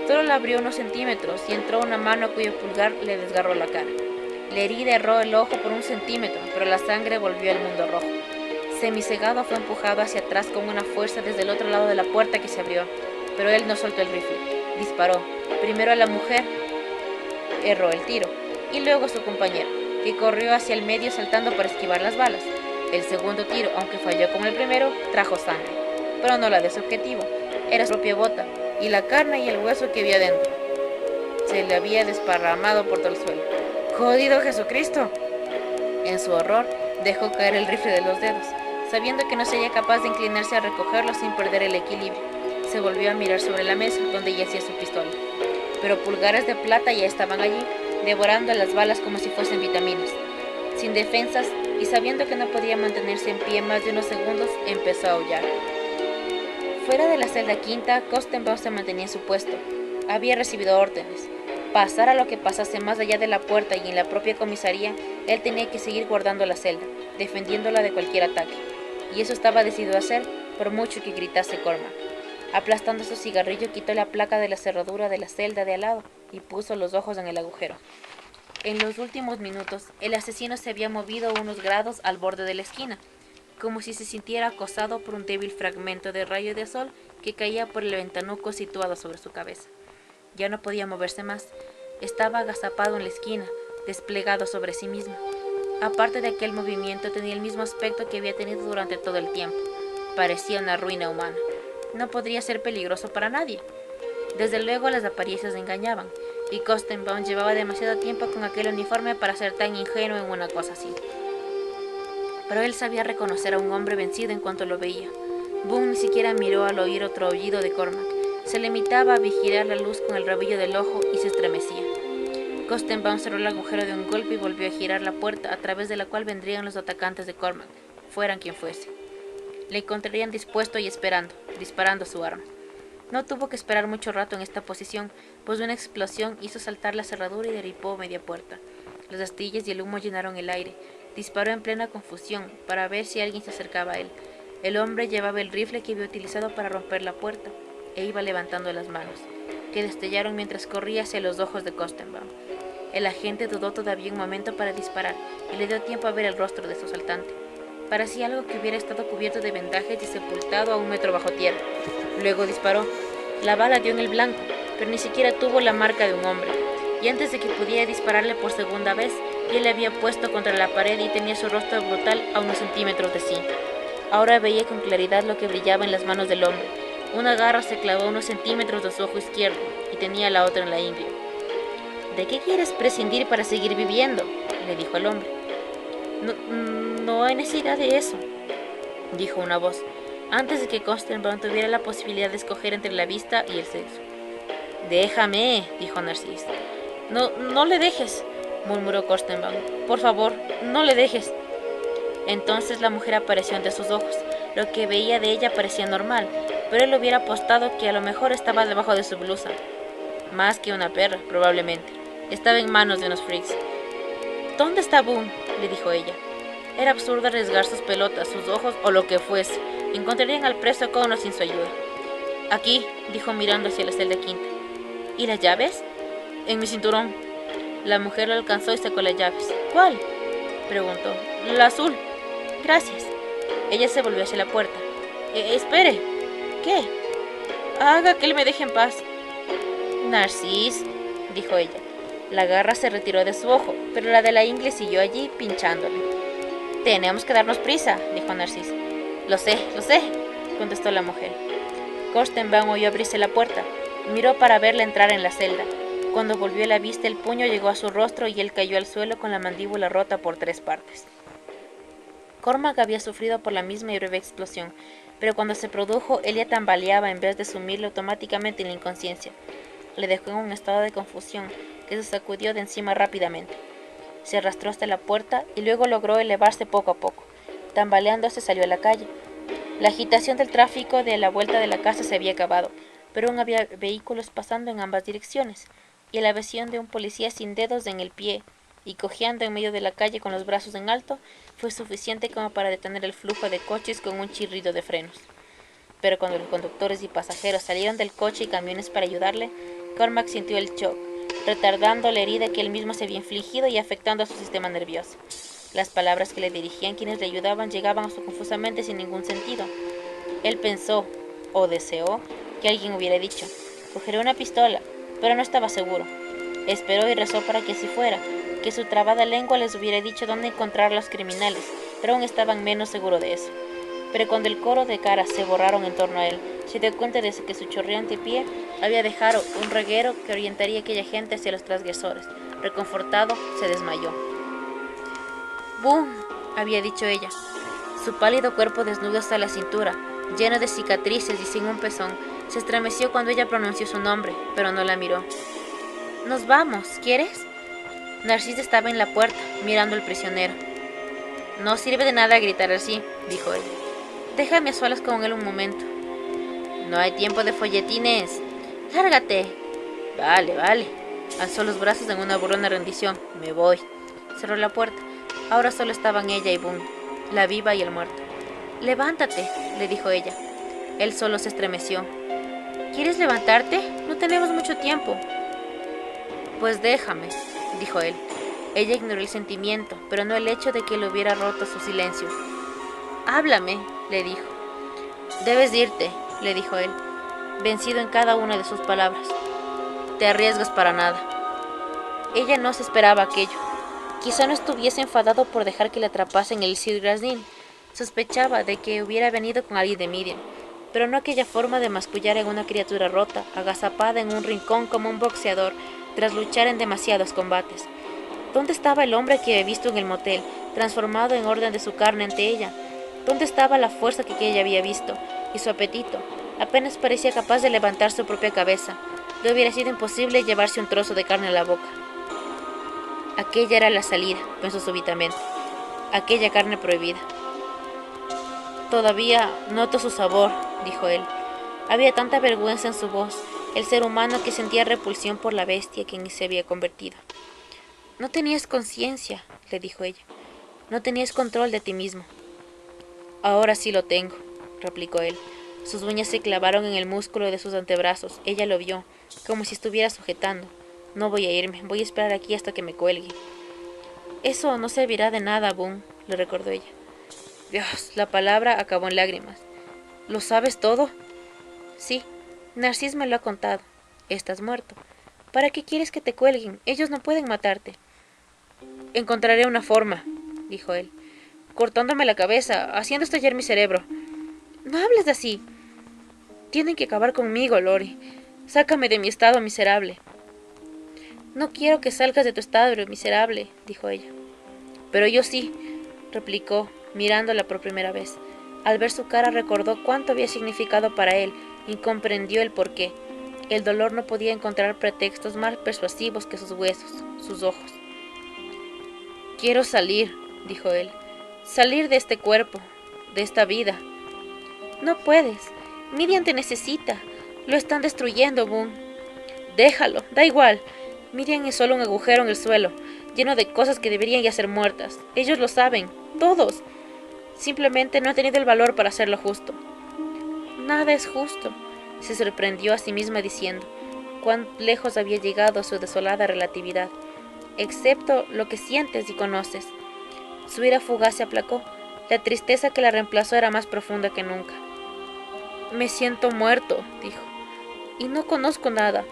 Solo la abrió unos centímetros y entró una mano cuyo pulgar le desgarró la cara. La herida erró el ojo por un centímetro, pero la sangre volvió al mundo rojo. Semicegado fue empujado hacia atrás con una fuerza desde el otro lado de la puerta que se abrió, pero él no soltó el rifle. Disparó, primero a la mujer, erró el tiro, y luego a su compañero, que corrió hacia el medio saltando para esquivar las balas. El segundo tiro, aunque falló como el primero, trajo sangre, pero no la de su objetivo. Era su propia bota, y la carne y el hueso que había dentro. Se le había desparramado por todo el suelo. ¡Jodido Jesucristo! En su horror, dejó caer el rifle de los dedos, sabiendo que no sería capaz de inclinarse a recogerlo sin perder el equilibrio. Se volvió a mirar sobre la mesa donde yacía su pistola. Pero pulgares de plata ya estaban allí, devorando las balas como si fuesen vitaminas. Sin defensas y sabiendo que no podía mantenerse en pie más de unos segundos, empezó a aullar. Fuera de la celda quinta, Corstenbaum se mantenía en su puesto. Había recibido órdenes. Pasara lo que pasase más allá de la puerta y en la propia comisaría, él tenía que seguir guardando la celda, defendiéndola de cualquier ataque. Y eso estaba decidido a hacer, por mucho que gritase Cormac. Aplastando su cigarrillo, quitó la placa de la cerradura de la celda de al lado y puso los ojos en el agujero. En los últimos minutos, el asesino se había movido unos grados al borde de la esquina, como si se sintiera acosado por un débil fragmento de rayo de sol que caía por el ventanuco situado sobre su cabeza. Ya no podía moverse más. Estaba agazapado en la esquina, desplegado sobre sí mismo. Aparte de aquel movimiento, tenía el mismo aspecto que había tenido durante todo el tiempo. Parecía una ruina humana. No podría ser peligroso para nadie. Desde luego las apariencias engañaban, y Corstenbaum llevaba demasiado tiempo con aquel uniforme para ser tan ingenuo en una cosa así. pero él sabía reconocer a un hombre vencido en cuanto lo veía. Boone ni siquiera miró al oír otro aullido de Cormac. Se limitaba a vigilar la luz con el rabillo del ojo y se estremecía. Costenbaum cerró el agujero de un golpe y volvió a girar la puerta a través de la cual vendrían los atacantes de Cormac, fueran quien fuese. Le encontrarían dispuesto y esperando, disparando su arma. No tuvo que esperar mucho rato en esta posición, pues una explosión hizo saltar la cerradura y derribó media puerta. Las astillas y el humo llenaron el aire. Disparó en plena confusión para ver si alguien se acercaba a él. El hombre llevaba el rifle que había utilizado para romper la puerta e iba levantando las manos, que destellaron mientras corría hacia los ojos de Costenbaum. El agente dudó todavía un momento para disparar y le dio tiempo a ver el rostro de su asaltante. Parecía algo que hubiera estado cubierto de vendajes y sepultado a 1 metro bajo tierra. Luego disparó. La bala dio en el blanco, pero ni siquiera tuvo la marca de un hombre. Y antes de que pudiera dispararle por segunda vez, él le había puesto contra la pared y tenía su rostro brutal a unos centímetros de sí. Ahora veía con claridad lo que brillaba en las manos del hombre. Una garra se clavó a unos centímetros de su ojo izquierdo y tenía la otra en la ingle. ¿De qué quieres prescindir para seguir viviendo?, le dijo el hombre. No hay necesidad de eso, dijo una voz, antes de que Costenbaum tuviera la posibilidad de escoger entre la vista y el sexo. Déjame, dijo Narcís. No le dejes, murmuró Costenbaum. Por favor, no le dejes. Entonces la mujer apareció ante sus ojos. Lo que veía de ella parecía normal, pero él hubiera apostado que a lo mejor estaba debajo de su blusa. Más que una perra, probablemente. Estaba en manos de unos freaks. ¿Dónde está Boone?, le dijo ella. Era absurdo arriesgar sus pelotas, sus ojos o lo que fuese. Encontrarían al preso con o sin su ayuda. Aquí, dijo mirando hacia la celda quinta. ¿Y las llaves? En mi cinturón. La mujer lo alcanzó y sacó las llaves. ¿Cuál?, preguntó. La azul. Gracias. Ella se volvió hacia la puerta. Espere. ¿Qué? Haga que él me deje en paz. Narcís, dijo ella. La garra se retiró de su ojo, pero la de la ingle siguió allí, pinchándole. Tenemos que darnos prisa, dijo Narcís. Lo sé, contestó la mujer. Costenbaum oyó abrirse la puerta. Miró para verla entrar en la celda. Cuando volvió la vista, el puño llegó a su rostro y él cayó al suelo con la mandíbula rota por 3 partes. Cormac había sufrido por la misma y breve explosión, pero cuando se produjo, él ya tambaleaba en vez de sumirle automáticamente en la inconsciencia. Le dejó en un estado de confusión que se sacudió de encima rápidamente. Se arrastró hasta la puerta y luego logró elevarse poco a poco. Tambaleándose salió a la calle. La agitación del tráfico de la vuelta de la casa se había acabado, pero aún había vehículos pasando en ambas direcciones, y la visión de un policía sin dedos en el pie y cojeando en medio de la calle con los brazos en alto fue suficiente como para detener el flujo de coches con un chirrido de frenos. Pero cuando los conductores y pasajeros salieron del coche y camiones para ayudarle, Cormac sintió el shock, retardando la herida que él mismo se había infligido y afectando a su sistema nervioso. Las palabras que le dirigían quienes le ayudaban llegaban a su confusamente sin ningún sentido. Él pensó, o deseó, que alguien hubiera dicho, cogeré una pistola, pero no estaba seguro. Esperó y rezó para que así fuera, que su trabada lengua les hubiera dicho dónde encontrar a los criminales, pero aún estaban menos seguros de eso. Pero cuando el coro de caras se borraron en torno a él, se dio cuenta de que su chorreante pie había dejado un reguero que orientaría a aquella gente hacia los transgresores. Reconfortado, se desmayó. «¡Boom!», había dicho ella. Su pálido cuerpo desnudo hasta la cintura, lleno de cicatrices y sin un pezón, se estremeció cuando ella pronunció su nombre, pero no la miró. «Nos vamos, ¿quieres?». Narcís estaba en la puerta, mirando al prisionero. «No sirve de nada gritar así», dijo ella. «Déjame a solas con él un momento». «No hay tiempo de folletines». «Lárgate». «Vale». Alzó los brazos en una burlona rendición. «Me voy». Cerró la puerta. Ahora solo estaban ella y Boone, la viva y el muerto. «Levántate», le dijo ella. Él solo se estremeció. «¿Quieres levantarte? No tenemos mucho tiempo». «Pues déjame», dijo él. Ella ignoró el sentimiento, pero no el hecho de que le hubiera roto su silencio. «Háblame», le dijo. «Debes irte», le dijo él, vencido en cada una de sus palabras. «Te arriesgas para nada». Ella no se esperaba aquello. Quizá no estuviese enfadado por dejar que le atrapasen el Sir Grasnin. Sospechaba de que hubiera venido con alguien de Midian, pero no aquella forma de mascullar en una criatura rota, agazapada en un rincón como un boxeador, tras luchar en demasiados combates. ¿Dónde estaba el hombre que había visto en el motel, transformado en orden de su carne ante ella. ¿Dónde estaba la fuerza que ella había visto? Y su apetito. Apenas parecía capaz de levantar su propia cabeza. Le hubiera sido imposible llevarse un trozo de carne a la boca. Aquella era la salida, pensó súbitamente. Aquella carne prohibida. Todavía noto su sabor, dijo él. Había tanta vergüenza en su voz, el ser humano que sentía repulsión por la bestia que en que se había convertido. No tenías conciencia, le dijo ella. No tenías control de ti mismo. Ahora sí lo tengo, replicó él. Sus uñas se clavaron en el músculo de sus antebrazos. Ella lo vio, como si estuviera sujetando. No voy a irme, voy a esperar aquí hasta que me cuelgue. Eso no servirá de nada, Boone, le recordó ella. Dios, la palabra acabó en lágrimas. ¿Lo sabes todo? Sí, Narcís me lo ha contado. Estás muerto. ¿Para qué quieres que te cuelguen? Ellos no pueden matarte. Encontraré una forma, dijo él, cortándome la cabeza, haciendo estallar mi cerebro. No hables así. Tienen que acabar conmigo, Lori. Sácame de mi estado miserable. No quiero que salgas de tu estado miserable, dijo ella. Pero yo sí, replicó, mirándola por primera vez. Al ver su cara recordó cuánto había significado para él y comprendió el porqué. El dolor no podía encontrar pretextos más persuasivos que sus huesos, sus ojos. Quiero salir, dijo él. Salir de este cuerpo, de esta vida. No puedes. Midian te necesita. Lo están destruyendo, Boone. Déjalo, da igual. Midian es solo un agujero en el suelo, lleno de cosas que deberían ya ser muertas. Ellos lo saben, todos. Simplemente no han tenido el valor para hacerlo justo. Nada es justo, se sorprendió a sí misma diciendo, cuán lejos había llegado su desolada relatividad, excepto lo que sientes y conoces. Su ira fugaz se aplacó, la tristeza que la reemplazó era más profunda que nunca. Me siento muerto, dijo, y no conozco nada.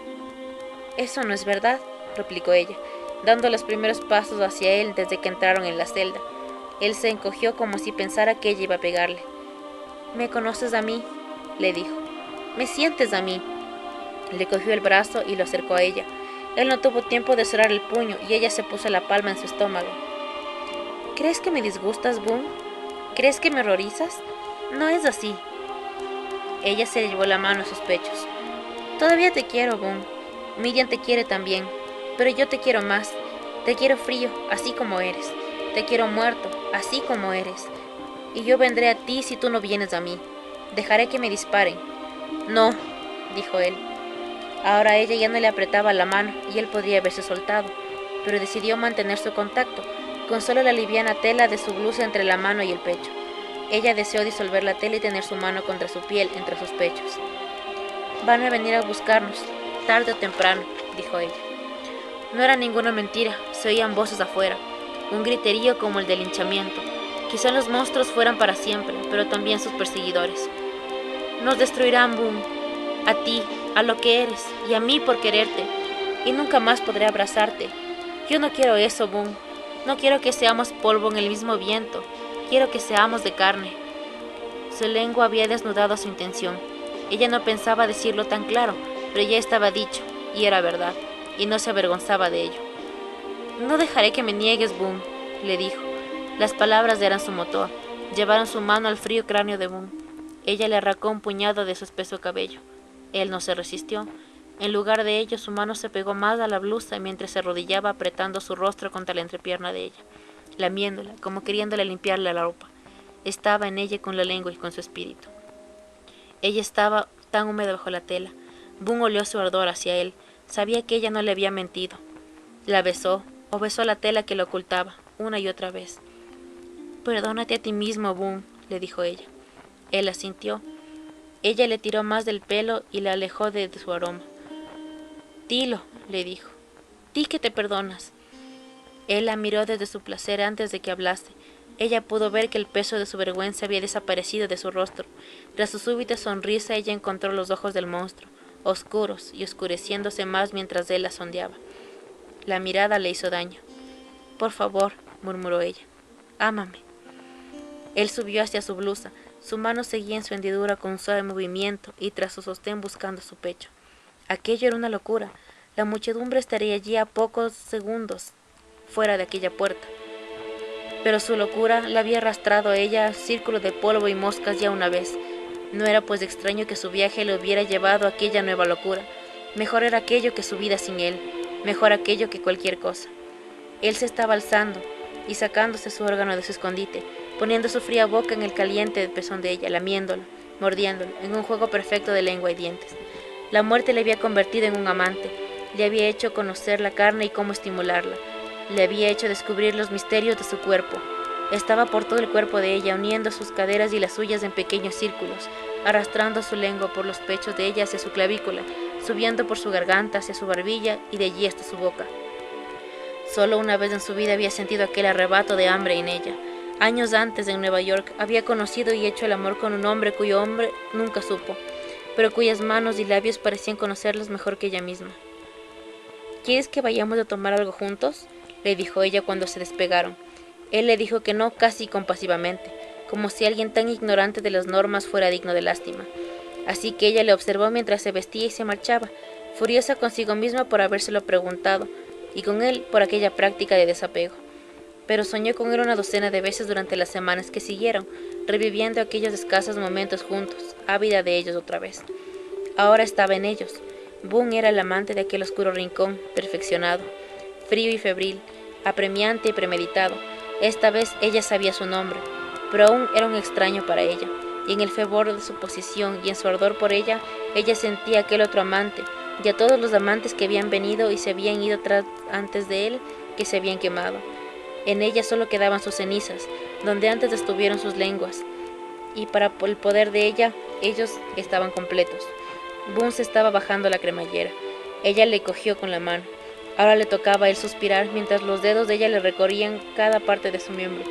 Eso no es verdad, replicó ella, dando los primeros pasos hacia él desde que entraron en la celda. Él se encogió como si pensara que ella iba a pegarle. ¿Me conoces a mí?, le dijo. ¿Me sientes a mí? Le cogió el brazo y lo acercó a ella. Él no tuvo tiempo de cerrar el puño y ella se puso la palma en su estómago. ¿Crees que me disgustas, Boone? ¿Crees que me horrorizas? No es así. Ella se llevó la mano a sus pechos. Todavía te quiero, Boone. Midian te quiere también, pero yo te quiero más. Te quiero frío, así como eres. Te quiero muerto, así como eres. Y yo vendré a ti si tú no vienes a mí. Dejaré que me disparen. No, dijo él. Ahora ella ya no le apretaba la mano y él podría haberse soltado, pero decidió mantener su contacto, con solo la liviana tela de su blusa entre la mano y el pecho. Ella deseó disolver la tela y tener su mano contra su piel entre sus pechos. Van a venir a buscarnos, tarde o temprano, dijo ella. No era ninguna mentira, se oían voces afuera, un griterío como el del linchamiento. Quizá los monstruos fueran para siempre, pero también sus perseguidores. Nos destruirán, Boone, a ti, a lo que eres, y a mí por quererte, y nunca más podré abrazarte. Yo no quiero eso, Boone. No quiero que seamos polvo en el mismo viento, quiero que seamos de carne. Su lengua había desnudado su intención. Ella no pensaba decirlo tan claro, pero ya estaba dicho, y era verdad, y no se avergonzaba de ello. No dejaré que me niegues, Boone, le dijo. Las palabras eran su motor, llevaron su mano al frío cráneo de Boone. Ella le arrancó un puñado de su espeso cabello. Él no se resistió. En lugar de ello, su mano se pegó más a la blusa mientras se arrodillaba apretando su rostro contra la entrepierna de ella, lamiéndola, como queriéndole limpiarle la ropa. Estaba en ella con la lengua y con su espíritu. Ella estaba tan húmeda bajo la tela. Boone olió su ardor hacia él. Sabía que ella no le había mentido. La besó, o besó la tela que lo ocultaba, una y otra vez. Perdónate a ti mismo, Boone, le dijo ella. Él asintió. Ella le tiró más del pelo y la alejó de su aroma. Dilo, le dijo. Di que te perdonas. Él la miró desde su placer antes de que hablase. Ella pudo ver que el peso de su vergüenza había desaparecido de su rostro. Tras su súbita sonrisa, ella encontró los ojos del monstruo, oscuros y oscureciéndose más mientras él la sondeaba. La mirada le hizo daño. Por favor, murmuró ella. Ámame. Él subió hacia su blusa. Su mano seguía en su hendidura con un suave movimiento y tras su sostén buscando su pecho. Aquello era una locura. La muchedumbre estaría allí a pocos segundos fuera de aquella puerta. pero su locura la había arrastrado a ella al círculo de polvo y moscas ya una vez. No era pues extraño que su viaje le hubiera llevado a aquella nueva locura. Mejor era aquello que su vida sin él, mejor aquello que cualquier cosa. Él se estaba alzando y sacándose su órgano de su escondite, poniendo su fría boca en el caliente pezón de ella, lamiéndolo, mordiéndolo, en un juego perfecto de lengua y dientes. La muerte le había convertido en un amante, le había hecho conocer la carne y cómo estimularla, le había hecho descubrir los misterios de su cuerpo. Estaba por todo el cuerpo de ella, uniendo sus caderas y las suyas en pequeños círculos, arrastrando su lengua por los pechos de ella hacia su clavícula, subiendo por su garganta hacia su barbilla y de allí hasta su boca. Solo una vez en su vida había sentido aquel arrebato de hambre en ella. Años antes, en Nueva York, había conocido y hecho el amor con un hombre cuyo hombre nunca supo, pero cuyas manos y labios parecían conocerlos mejor que ella misma. ¿Quieres que vayamos a tomar algo juntos?, le dijo ella cuando se despegaron. Él le dijo que no casi compasivamente, como si alguien tan ignorante de las normas fuera digno de lástima. Así que ella le observó mientras se vestía y se marchaba, furiosa consigo misma por habérselo preguntado, y con él por aquella práctica de desapego. Pero soñó con él una docena de veces durante las semanas que siguieron, reviviendo aquellos escasos momentos juntos, ávida de ellos otra vez. Ahora estaba en ellos. Boone era el amante de aquel oscuro rincón, perfeccionado, frío y febril, apremiante y premeditado. Esta vez ella sabía su nombre, pero aún era un extraño para ella, y en el fervor de su posición y en su ardor por ella, ella sentía a aquel otro amante, y a todos los amantes que habían venido y se habían ido antes de él, que se habían quemado. En ella solo quedaban sus cenizas, donde antes estuvieron sus lenguas, y para el poder de ella, ellos estaban completos. Boone se estaba bajando la cremallera. Ella le cogió con la mano. Ahora le tocaba a él suspirar mientras los dedos de ella le recorrían cada parte de su miembro,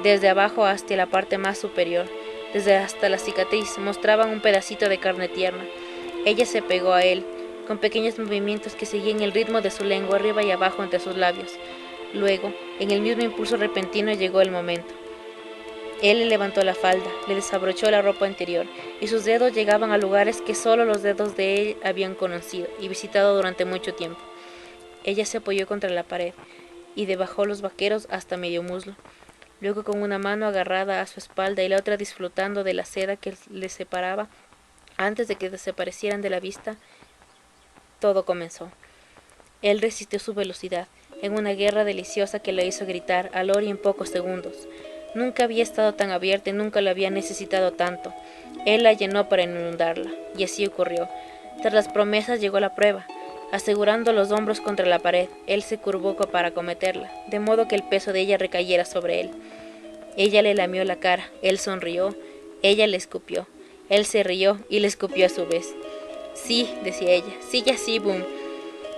desde abajo hasta la parte más superior, desde hasta la cicatriz, mostraban un pedacito de carne tierna. Ella se pegó a él, con pequeños movimientos que seguían el ritmo de su lengua arriba y abajo entre sus labios. Luego, en el mismo impulso repentino, llegó el momento. Él le levantó la falda, le desabrochó la ropa interior, y sus dedos llegaban a lugares que solo los dedos de él habían conocido y visitado durante mucho tiempo. Ella se apoyó contra la pared y debajó los vaqueros hasta medio muslo. Luego, con una mano agarrada a su espalda y la otra disfrutando de la seda que les separaba antes de que desaparecieran de la vista, todo comenzó. Él resistió su velocidad, en una guerra deliciosa que le hizo gritar a Lori en pocos segundos. Nunca había estado tan abierta y nunca la había necesitado tanto. Él la llenó para inundarla, y así ocurrió. Tras las promesas llegó la prueba. Asegurando los hombros contra la pared, él se curvó para acometerla, de modo que el peso de ella recayera sobre él. Ella le lamió la cara, él sonrió, ella le escupió. Él se rió y le escupió a su vez. Sí, decía ella, sigue así, Boone.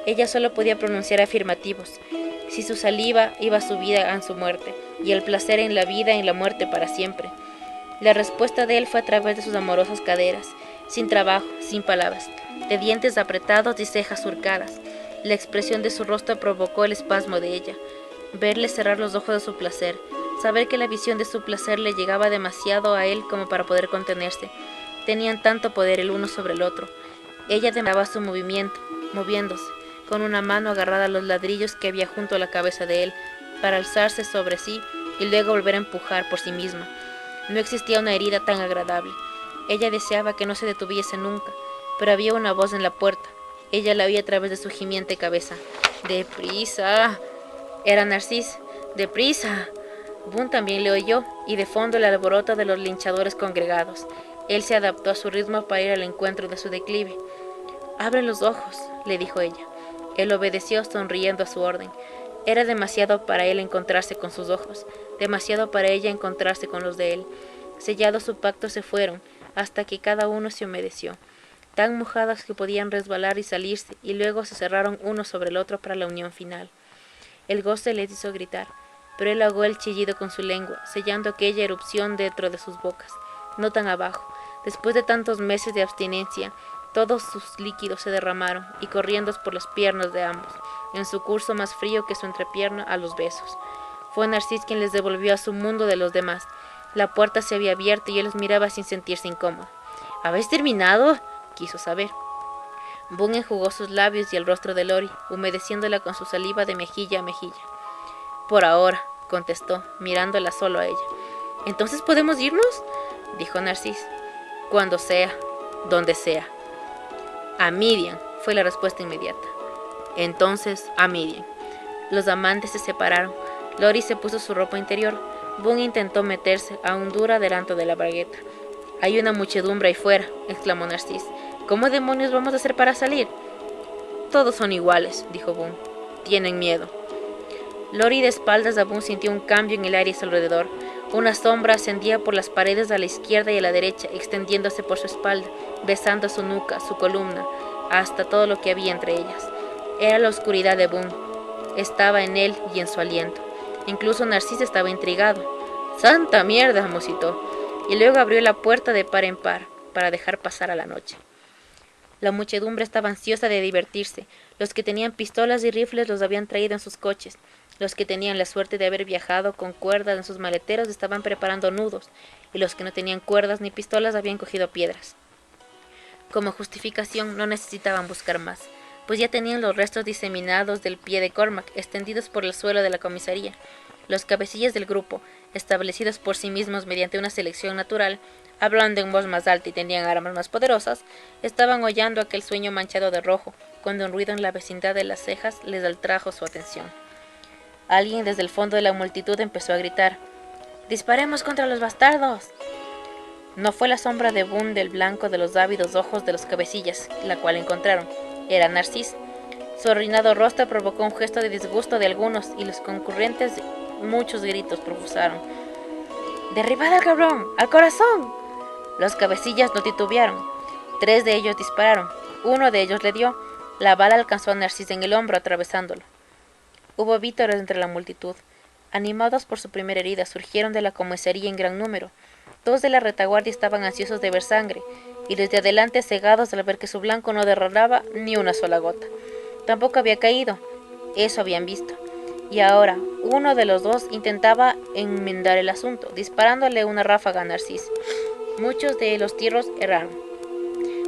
Ella solo podía pronunciar afirmativos. Si su saliva iba a su vida a su muerte, y el placer en la vida en la muerte para siempre. La respuesta de él fue a través de sus amorosas caderas, sin trabajo, sin palabras, de dientes apretados y cejas surcadas. La expresión de su rostro provocó el espasmo de ella. Verle cerrar los ojos de su placer, saber que la visión de su placer le llegaba demasiado a él como para poder contenerse. Tenían tanto poder el uno sobre el otro. Ella demoraba su movimiento, moviéndose, con una mano agarrada a los ladrillos que había junto a la cabeza de él, para alzarse sobre sí y luego volver a empujar por sí misma. No existía una herida tan agradable. Ella deseaba que no se detuviese nunca, pero había una voz en la puerta. Ella la oía a través de su gimiente cabeza. ¡Deprisa! Era Narcís. ¡Deprisa! Boone también le oyó, y de fondo el alboroto de los linchadores congregados. Él se adaptó a su ritmo para ir al encuentro de su declive. «Abre los ojos», le dijo ella. Él obedeció, sonriendo a su orden. Era demasiado para él encontrarse con sus ojos, demasiado para ella encontrarse con los de él. Sellado su pacto se fueron, hasta que cada uno se humedeció, tan mojadas que podían resbalar y salirse, y luego se cerraron uno sobre el otro para la unión final. El goce les hizo gritar, pero él ahogó el chillido con su lengua, sellando aquella erupción dentro de sus bocas, no tan abajo. Después de tantos meses de abstinencia, todos sus líquidos se derramaron y corriendo por las piernas de ambos, en su curso más frío que su entrepierna, a los besos. Fue Narcís quien les devolvió a su mundo de los demás. La puerta se había abierto y él los miraba sin sentirse incómodo. «¿Habéis terminado?», quiso saber. Boone enjugó sus labios y el rostro de Lori, humedeciéndola con su saliva de mejilla a mejilla. «Por ahora», contestó, mirándola solo a ella. ¿Entonces podemos irnos?, dijo Narcís. Cuando sea, donde sea. A Midian, fue la respuesta inmediata. Entonces, a Midian. Los amantes se separaron. Lori se puso su ropa interior. Boone intentó meterse, aún dura, delante de la bragueta. Hay una muchedumbre ahí fuera, exclamó Narcís. ¿Cómo demonios vamos a hacer para salir? Todos son iguales, dijo Boone. Tienen miedo. Lori, de espaldas a Boone, sintió un cambio en el aire a su alrededor. Una sombra ascendía por las paredes a la izquierda y a la derecha, extendiéndose por su espalda, besando su nuca, su columna, hasta todo lo que había entre ellas. Era la oscuridad de Boone. Estaba en él y en su aliento. Incluso Narcís estaba intrigado. ¡Santa mierda!, musitó, y luego abrió la puerta de par en par, para dejar pasar a la noche. La muchedumbre estaba ansiosa de divertirse. Los que tenían pistolas y rifles los habían traído en sus coches. Los que tenían la suerte de haber viajado con cuerdas en sus maleteros estaban preparando nudos, y los que no tenían cuerdas ni pistolas habían cogido piedras. Como justificación no necesitaban buscar más, pues ya tenían los restos diseminados del pie de Cormac extendidos por el suelo de la comisaría. Los cabecillas del grupo, establecidos por sí mismos mediante una selección natural, hablando en voz más alta y tenían armas más poderosas, estaban hollando aquel sueño manchado de rojo, cuando un ruido en la vecindad de las cejas les atrajo su atención. Alguien desde el fondo de la multitud empezó a gritar: «¡Disparemos contra los bastardos!». No fue la sombra de Boone del blanco de los ávidos ojos de los cabecillas, la cual encontraron. Era Narcís. Su arruinado rostro provocó un gesto de disgusto de algunos, y los concurrentes muchos gritos profusaron. «¡Derribad al cabrón! ¡Al corazón!». Los cabecillas no titubearon. 3 de ellos dispararon. Uno de ellos le dio. La bala alcanzó a Narcís en el hombro, atravesándolo. Hubo vítores entre la multitud. Animados por su primera herida, surgieron de la comisaría en gran número. 2 de la retaguardia estaban ansiosos de ver sangre, y los de adelante cegados al ver que su blanco no derramaba ni una sola gota. Tampoco había caído. Eso habían visto. Y ahora, uno de los 2 intentaba enmendar el asunto, disparándole una ráfaga a Narcís. Muchos de los tiros erraron.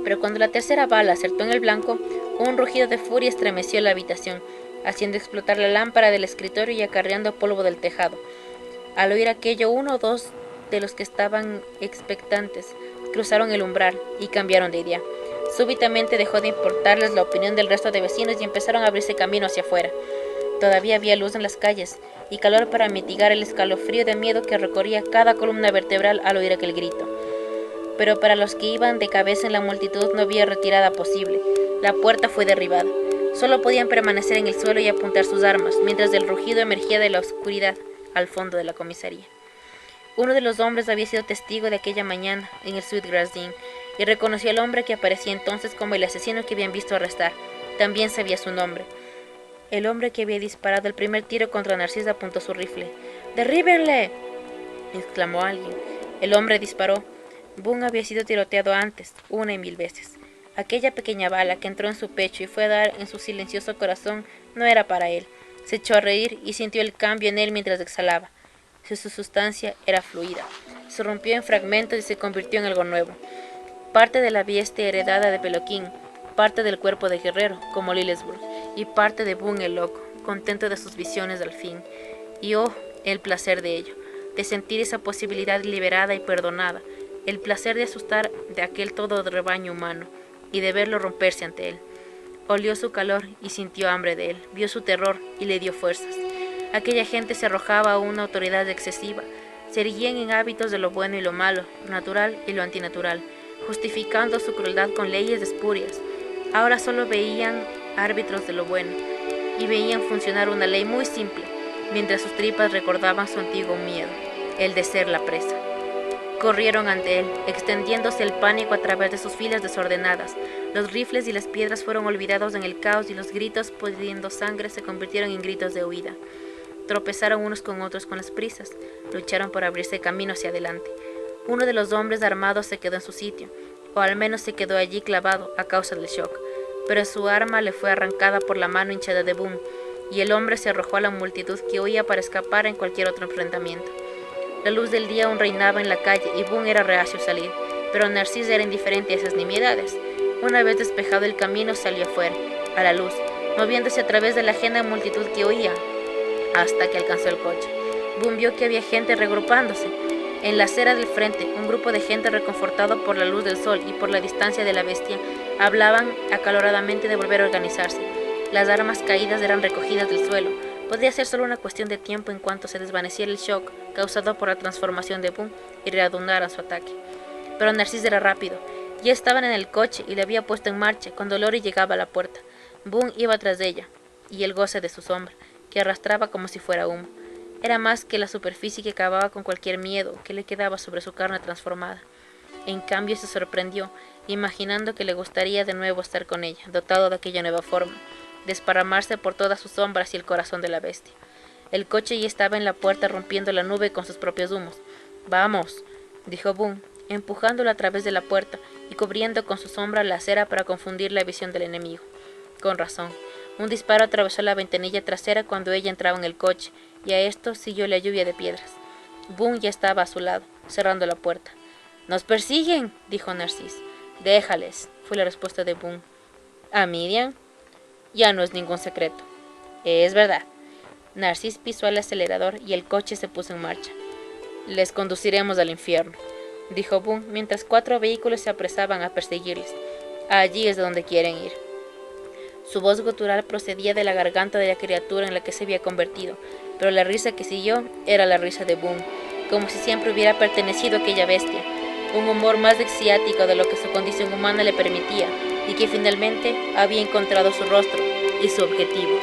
Pero cuando la tercera bala acertó en el blanco, un rugido de furia estremeció la habitación, haciendo explotar la lámpara del escritorio y acarreando polvo del tejado. Al oír aquello, 1 o 2 de los que estaban expectantes cruzaron el umbral y cambiaron de idea. Súbitamente dejó de importarles la opinión del resto de vecinos y empezaron a abrirse camino hacia afuera. Todavía había luz en las calles y calor para mitigar el escalofrío de miedo que recorría cada columna vertebral al oír aquel grito. Pero para los que iban de cabeza en la multitud no había retirada posible. La puerta fue derribada. Solo podían permanecer en el suelo y apuntar sus armas, mientras el rugido emergía de la oscuridad al fondo de la comisaría. Uno de los hombres había sido testigo de aquella mañana en el Sweetgrass Inn y reconoció al hombre que aparecía entonces como el asesino que habían visto arrestar. También sabía su nombre. El hombre que había disparado el primer tiro contra Narcís apuntó su rifle. «¡Derríbenle!», exclamó alguien. El hombre disparó. Boone había sido tiroteado antes, 1 y 1000 veces. Aquella pequeña bala que entró en su pecho y fue a dar en su silencioso corazón no era para él. Se echó a reír y sintió el cambio en él mientras exhalaba. Su sustancia era fluida. Se rompió en fragmentos y se convirtió en algo nuevo. Parte de la bestia heredada de Peloquín, parte del cuerpo de guerrero, como Lillesburg, y parte de Boone el loco, contento de sus visiones al fin. Y oh, el placer de ello, de sentir esa posibilidad liberada y perdonada, el placer de asustar de aquel todo rebaño humano, y de verlo romperse ante él. Olió su calor y sintió hambre de él, vio su terror y le dio fuerzas. Aquella gente se arrojaba a una autoridad excesiva, se erguían en hábitos de lo bueno y lo malo, lo natural y lo antinatural, justificando su crueldad con leyes espurias. Ahora solo veían árbitros de lo bueno, y veían funcionar una ley muy simple, mientras sus tripas recordaban su antiguo miedo, el de ser la presa. Corrieron ante él, extendiéndose el pánico a través de sus filas desordenadas. Los rifles y las piedras fueron olvidados en el caos y los gritos pidiendo sangre se convirtieron en gritos de huida. Tropezaron unos con otros con las prisas, lucharon por abrirse camino hacia adelante. Uno de los hombres armados se quedó en su sitio, o al menos se quedó allí clavado a causa del shock, pero su arma le fue arrancada por la mano hinchada de Boone, y el hombre se arrojó a la multitud que huía para escapar en cualquier otro enfrentamiento. La luz del día aún reinaba en la calle y Boone era reacio a salir, pero Narcís era indiferente a esas nimiedades. Una vez despejado el camino salió afuera, a la luz, moviéndose a través de la ajena multitud que huía, hasta que alcanzó el coche. Boone vio que había gente regrupándose. En la acera del frente, un grupo de gente reconfortado por la luz del sol y por la distancia de la bestia, hablaban acaloradamente de volver a organizarse. Las armas caídas eran recogidas del suelo. Podría ser solo una cuestión de tiempo en cuanto se desvaneciera el shock causado por la transformación de Boone y reanudaran su ataque. Pero Narcís era rápido. Ya estaban en el coche y le había puesto en marcha cuando Lori llegaba a la puerta. Boone iba tras de ella, y el goce de su sombra, que arrastraba como si fuera humo. Era más que la superficie que acababa con cualquier miedo que le quedaba sobre su carne transformada. En cambio se sorprendió, imaginando que le gustaría de nuevo estar con ella, dotado de aquella nueva forma, desparramarse por todas sus sombras y el corazón de la bestia. El coche ya estaba en la puerta rompiendo la nube con sus propios humos. «Vamos», dijo Boone, empujándolo a través de la puerta y cubriendo con su sombra la acera para confundir la visión del enemigo. Con razón. Un disparo atravesó la ventanilla trasera cuando ella entraba en el coche, y a esto siguió la lluvia de piedras. Boone ya estaba a su lado, cerrando la puerta. «¡Nos persiguen!», dijo Narcís. «Déjales», fue la respuesta de Boone. «¿A Miriam?». «Ya no es ningún secreto». «Es verdad». Narcís pisó el acelerador y el coche se puso en marcha. «Les conduciremos al infierno», dijo Boone, mientras 4 vehículos se apresaban a perseguirles. «Allí es donde quieren ir». Su voz gutural procedía de la garganta de la criatura en la que se había convertido, pero la risa que siguió era la risa de Boone, como si siempre hubiera pertenecido a aquella bestia, un humor más exciático de lo que su condición humana le permitía, y que finalmente había encontrado su rostro y su objetivo.